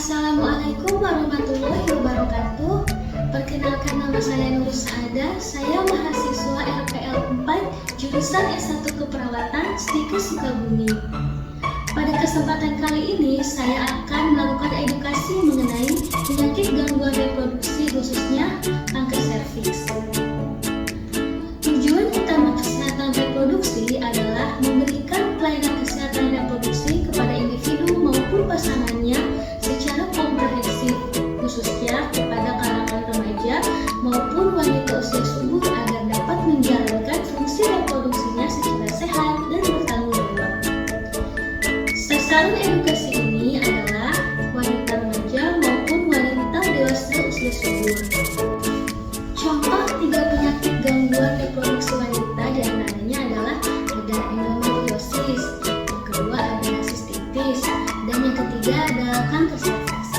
Assalamualaikum warahmatullahi wabarakatuh. Perkenalkan, nama saya Nur Saada. Saya mahasiswa RPL 4 jurusan S1 Keperawatan Stikes Sukabumi. Pada kesempatan kali ini saya akan melakukan edukasi mengenai penyakit gangguan reproduksi, khususnya kanker serviks. Tujuan utama kesehatan reproduksi adalah memberikan pelayanan kesehatan reproduksi kepada individu maupun pasangannya secara komprehensif, khususnya kepada kalangan remaja maupun wanita usia subur agar dapat menjalankan fungsi reproduksinya secara sehat dan bertanggung jawab. Sasaran edukasi ini adalah wanita remaja maupun wanita dewasa usia subur. Contoh 3 penyakit gangguan reproduksi wanita diantaranya adalah ada endometriosis, yang kedua adalah sistitis, dan yang ketiga adalah kanker serviks.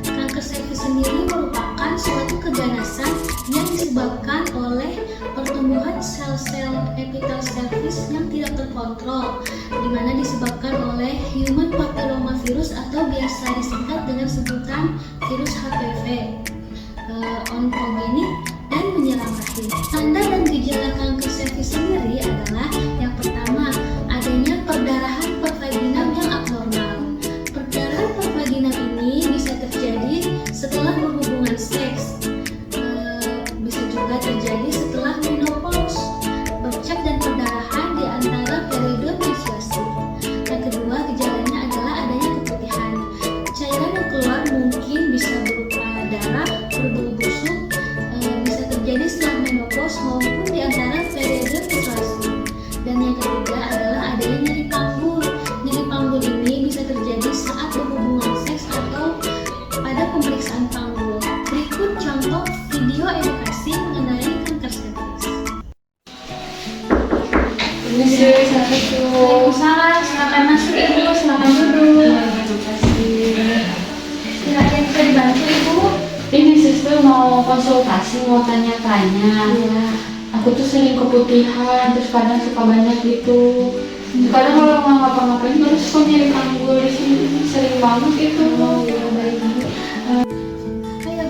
Kanker serviks sendiri merupakan suatu keganasan yang disebabkan oleh pertumbuhan sel-sel epitel serviks yang tidak terkontrol, di mana disebabkan oleh human papillomavirus atau biasa disingkat dengan sebutan virus HPV, onkogenik dan menyerang rahim. Tanda dan gejala kanker serviks sendiri adalah yang pertama, adanya perdarahan pervaginam yang abnormal. Perdarahan pervaginam ini bisa terjadi setelah berhubungan seks, bisa juga terjadi setelah menopause, bercak dan perdarahan di antara periode menstruasi. Yang kedua, gejalanya adalah adanya keputihan. Cairan yang keluar mungkin bisa berupa darah, berbau busuk, bisa terjadi setelah menopause maupun di antara periode menstruasi. Dan yang ketiga adalah adanya nyeri panggul. Nyeri panggul ini bisa terjadi saat berhubungan seks atau pada pemeriksaan panggul. Berikut contoh video edukasi mengenai kanker serviks. Waalaikumsalam, silakan masuk Ibu, silakan duduk. Terima kasih. Silakan, bisa dibantu Ibu? Ini sister mau konsultasi, mau tanya-tanya. Iya. Aku tuh sering keputihan, terus kadang suka banyak gitu. Kadang kalau nggak ngapa-ngapain terus suka nyeri panggul di sini, sering banget gitu. Ya, baik Bu.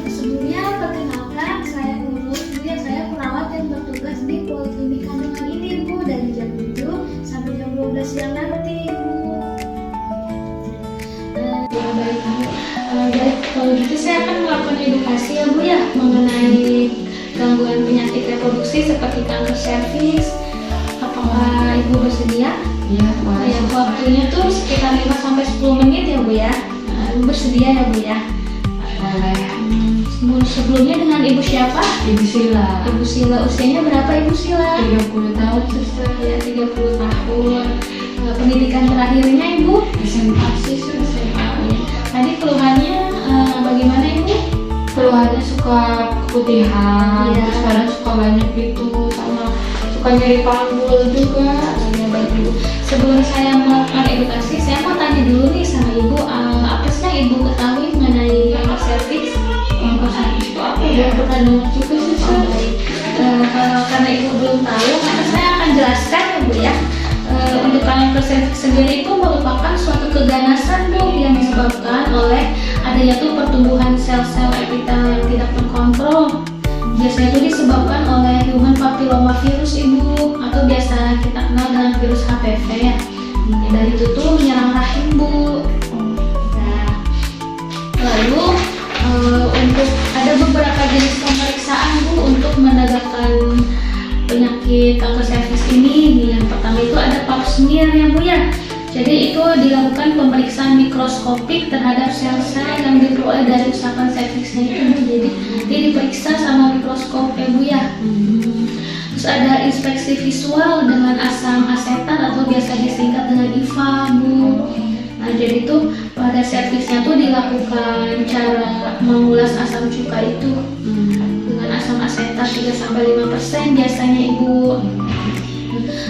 Sebelumnya perkenalkan, saya Nurul. Saya perawat yang bertugas di Poliklinik Kandungan ini Bu, dari jam 7 sampai jam 12 siang nanti Bu. Ya baik Bu. Baik, kalau gitu saya akan melakukan edukasi ya Bu ya mengenai gangguan penyakit reproduksi seperti kanker serviks. Apakah Ibu bersedia? Iya, Ya, waktunya tuh sekitar 5-10 menit ya Bu ya. Ibu bersedia ya Bu ya. Sebelumnya dengan Ibu siapa? Ibu Sila. Ibu Sila, usianya berapa Ibu Sila? 30 tahun suster. Ya, 30 tahun. Pendidikan terakhirnya Ibu? SMA Siswa SMA. Ya. Tadi keluhannya bagaimana Ibu? Keluarnya suka keputihan, Iya. terus kadang suka banyak gitu, sama suka nyeri panggul juga. Ya, baik Ibu. Sebelum saya melakukan edukasi, saya mau tanya dulu nih sama Ibu, apa sih yang Ibu ketahui mengenai kanker serviks? Kanker serviks itu apa ya? Belum pernah dengar juga sih. Baik. Kalau karena Ibu belum tahu, maka saya akan jelaskan ya Bu ya. Untuk kanker serviks sendiri itu merupakan suatu keganasan Bu yang disebabkan oleh adanya tuh pertumbuhan sel-sel epitel yang tidak terkontrol. Biasanya itu disebabkan oleh human papillomavirus Ibu, atau biasa kita kenal dengan virus HPV ya. Dan itu tuh menyerang rahim Bu. Nah, lalu untuk ada beberapa jenis pemeriksaan Bu untuk menegakkan penyakit kanker serviks ini. Yang pertama itu ada pap smear ya Bu ya. Jadi itu dilakukan pemeriksaan mikroskopik terhadap sel-sel yang diperoleh dari usapan serviksnya itu Bu. Jadi dia diperiksa sama mikroskop ya Bu ya. Terus ada inspeksi visual dengan asam asetat atau biasa disingkat dengan IVA Bu. Nah, jadi itu pada serviksnya tuh dilakukan cara mengulas asam cuka itu dengan asam asetat 3-5% biasanya Ibu.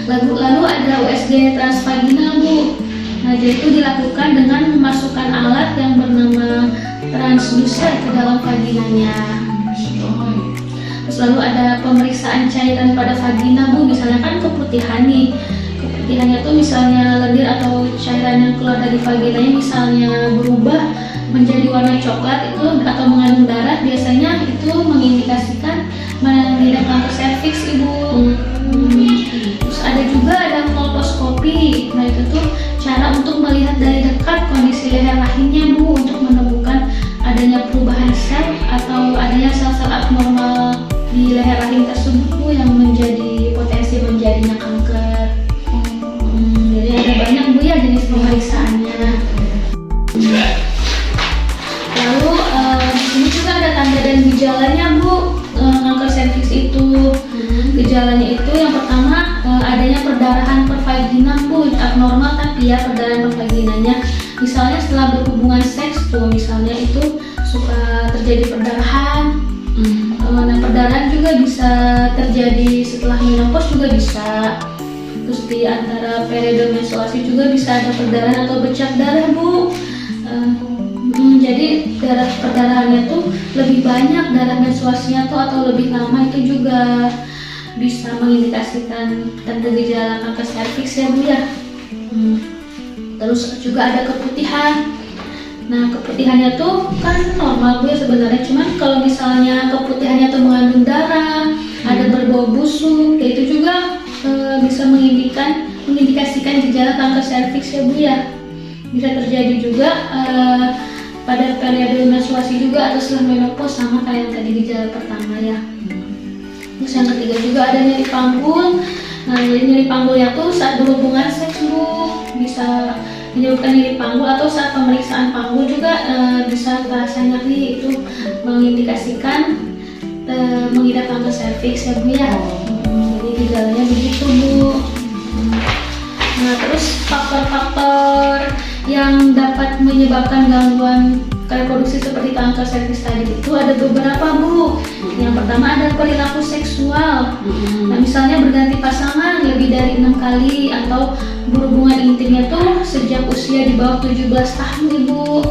Lalu ada USG transvaginal Bu. Nah, jadi itu dilakukan dengan memasukkan alat yang bernama transducer ke dalam vaginanya. Terus lalu ada pemeriksaan cairan pada vagina Bu. Misalnya kan keputihan nih. Keputihannya tuh misalnya lendir atau cairan yang keluar dari vaginanya misalnya berubah menjadi warna coklat itu atau mengandung darah, biasanya itu mengindikasikan mengidap kanker serviks ibu. Terus ada kolposkopi. Nah itu tuh cara untuk melihat dari dekat kondisi leher rahimnya bu, untuk menemukan adanya perubahan sel atau adanya sel-sel abnormal di leher rahim tersebut bu, yang menjadi potensi menjadinya kanker. Jadi ada banyak bu ya jenis pemeriksaannya. Lalu di sini juga ada tanda dan gejalanya bu, kanker serviks itu. Gejalanya itu yang pertama adanya perdarahan pervaginam bu, abnormal tapi ya perdarahan pervaginanya. Misalnya setelah berhubungan seks tuh, misalnya itu suka terjadi perdarahan. Nah perdarahan juga bisa terjadi setelah menopause juga bisa. Terus di antara periode menstruasi juga bisa ada perdarahan atau bercak darah bu. Jadi darah perdarahannya tuh lebih banyak, darah menstruasinya tuh atau lebih lama, itu juga bisa mengindikasikan tanda gejala kanker serviks ya bu ya. Terus juga ada keputihan. Nah keputihannya tuh kan normal bu ya sebenarnya, cuman kalau misalnya keputihannya tuh mengandung darah, ada berbau busuk, itu juga bisa mengindikasikan gejala kanker serviks ya bu ya. Bisa terjadi juga pada periode menstruasi juga atau setelah menopause, sama kayak yang tadi gejala pertama ya. Terus yang ketiga juga ada nyeri panggul. Nah nyeri panggulnya tuh saat berhubungan seks bu, bisa menyebabkan nyeri panggul, atau saat pemeriksaan panggul juga bisa terasa nyeri, itu mengindikasikan mengidap kanker serviks ya bu ya. Jadi gejalanya begitu bu. Nah terus faktor-faktor yang dapat menyebabkan gangguan reproduksi seperti kanker serviks tadi itu ada beberapa bu. Yang pertama ada perilaku seksual. Nah misalnya berganti pasangan lebih dari 6 kali, atau berhubungan intimnya tuh sejak usia di bawah 17 tahun ibu.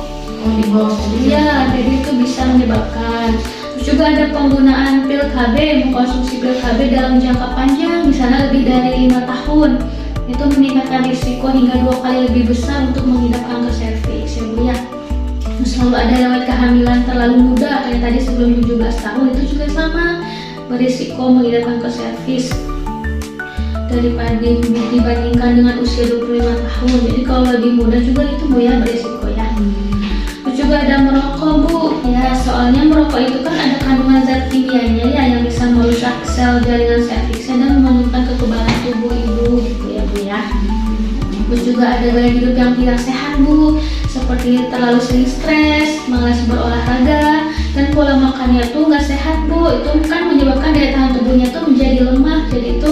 Di bawah iya, jadi itu bisa menyebabkan. Terus juga ada penggunaan pil KB, mengkonsumsi pil KB dalam jangka panjang, misalnya lebih dari 5 tahun. Itu meningkatkan risiko hingga 2 kali lebih besar untuk mengidap kanker serviks ya bu ya. Terus selalu ada riwayat kehamilan terlalu muda, kayak tadi sebelum 17 tahun, itu juga sama berisiko mengidap kanker serviks dibandingkan dengan usia 25 tahun. Jadi kalau lebih muda juga itu bu ya berisiko ya. Terus juga ada merokok bu ya, soalnya merokok itu kan ada kandungan zat kimianya ya yang bisa merusak sel jaringan serviksnya dan menurunkan kekebalan tubuh ibu gitu ya bu ya. Terus juga ada gaya hidup yang tidak sehat bu, seperti terlalu sering stres, malas berolahraga, dan pola makannya tuh nggak sehat bu. Itu kan menyebabkan daya tahan tubuhnya tuh menjadi lemah, jadi itu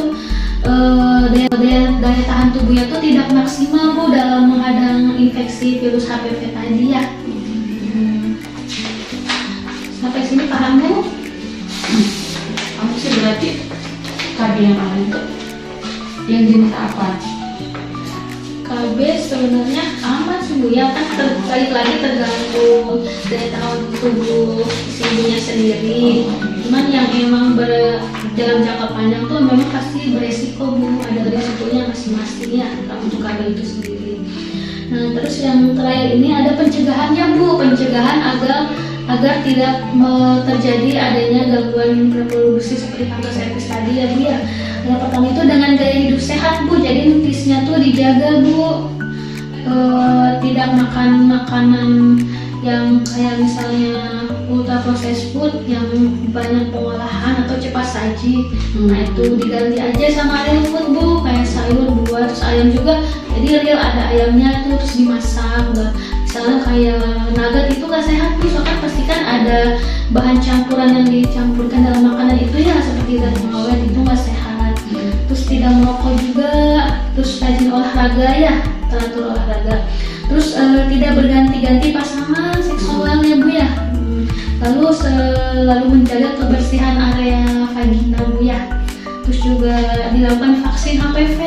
daya tahan tubuhnya tuh tidak maksimal bu dalam menghadang infeksi virus HPV tadi ya. Sampai sini paham bu? Kamu sih berarti KB yang mana itu? Yang jenis apa? KB sebenarnya aman sih bu ya, kan balik lagi tergantung daya tahan tubuh si ibunya sendiri. Cuman yang emang dalam jangka panjang tuh memang pasti beresiko bu, ada resikonya masing-masing ya untuk KB itu sendiri. Nah terus yang terakhir ini ada pencegahannya bu, pencegahan agar tidak terjadi adanya gangguan reproduksi seperti kanker serviks tadi ya bu ya. Yang pertama itu dengan gaya hidup sehat bu, jadi nutrisinya tuh dijaga bu, tidak makan makanan yang kayak misalnya ultra processed food yang banyak pengolahan atau cepat saji. Nah itu diganti aja sama real food bu, kayak sayur, buah, terus ayam juga. Jadi real ada ayamnya tuh, terus dimasak. Misalnya kayak nugget itu nggak sehat bu, soalnya pastikan ada bahan campuran yang dicampurkan dalam makanan itu ya, seperti zat pengawet, itu nggak sehat. Terus tidak merokok juga, terus rajin olahraga ya, teratur olahraga. Terus tidak berganti-ganti pasangan seksualnya bu ya. Lalu selalu menjaga kebersihan area vagina bu ya. Terus juga dilakukan vaksin HPV.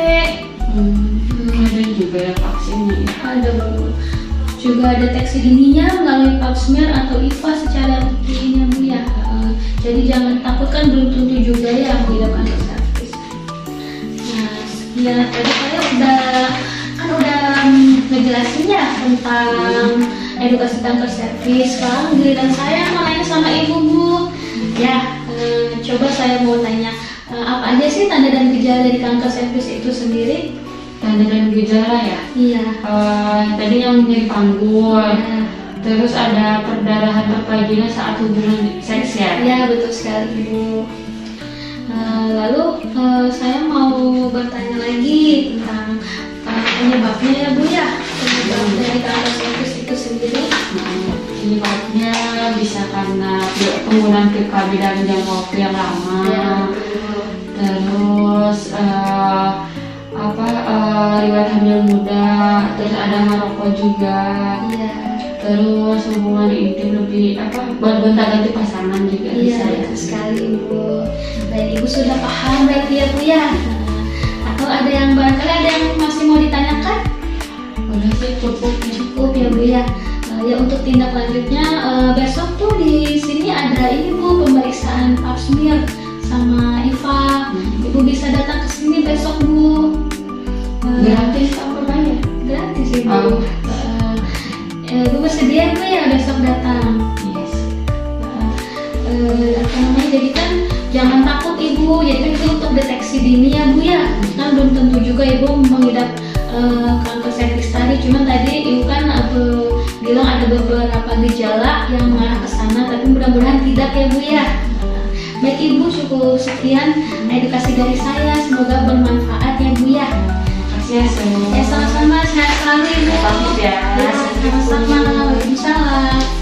Ada juga ya vaksinnya ya? Ada bu. Juga deteksi dininya melalui pap smear atau IVA secara rutin ya bu ya. Jadi jangan takut, kan belum tentu juga ya mengidap kanker serviks. Nah sekian tadi saya udah ngejelasin ya tentang edukasi kanker serviks. Sekarang giliran saya mau nanya sama ibu Bu. Ya, coba saya mau tanya, apa aja sih tanda dan gejala dari kanker serviks itu sendiri? Tanda dan gejala ya. Iya. Tadi yang nyeri panggul. Ya. Terus ada perdarahan bervagina saat hubungan seks ya? Ya, betul sekali Ibu. Lalu saya mau bertanya lagi tentang penyebabnya ya Bu ya. Penyebab dari kanker serviks itu sendiri. Penyebabnya bisa karena penggunaan PKB dalam jangka waktu yang lama. Ya. Terus riwayat hamil muda, terus ada merokok juga. Iya. Terus hubungan intim lebih gonta-ganti pasangan juga Iya, bisa ya. betul sekali Ibu. Baik, Ibu sudah paham berarti ya Bu ya. Atau ada yang barangkali ada yang masih mau ditanyakan? Udah sih cukup. Cukup ya Bu ya. Ya untuk tindak lanjutnya besok tuh di sini ada ini Bu, pemeriksaan pap smear sama IVA. Ibu bisa datang ke sini besok Bu. Gratis apa bayar? Gratis Ibu. Oh. Ibu bersedia Bu ya besok datang. Yes. Apa namanya, jadi kan jangan takut Ibu, jadi kan itu untuk deteksi dini ya Bu ya. Kan belum tentu juga Ibu mengidap kanker serviks tadi, cuman tadi Ibu kan bilang ada beberapa gejala yang mengarah ke sana, tapi mudah-mudahan tidak ya Bu ya. Baik Ibu, cukup sekian edukasi dari saya, semoga bermanfaat ya Bu ya. Makasih ya semua. Ya sama-sama, sehat selalu Ibu. Pamit ya. Ya, sama-sama. Waalaikumsalam.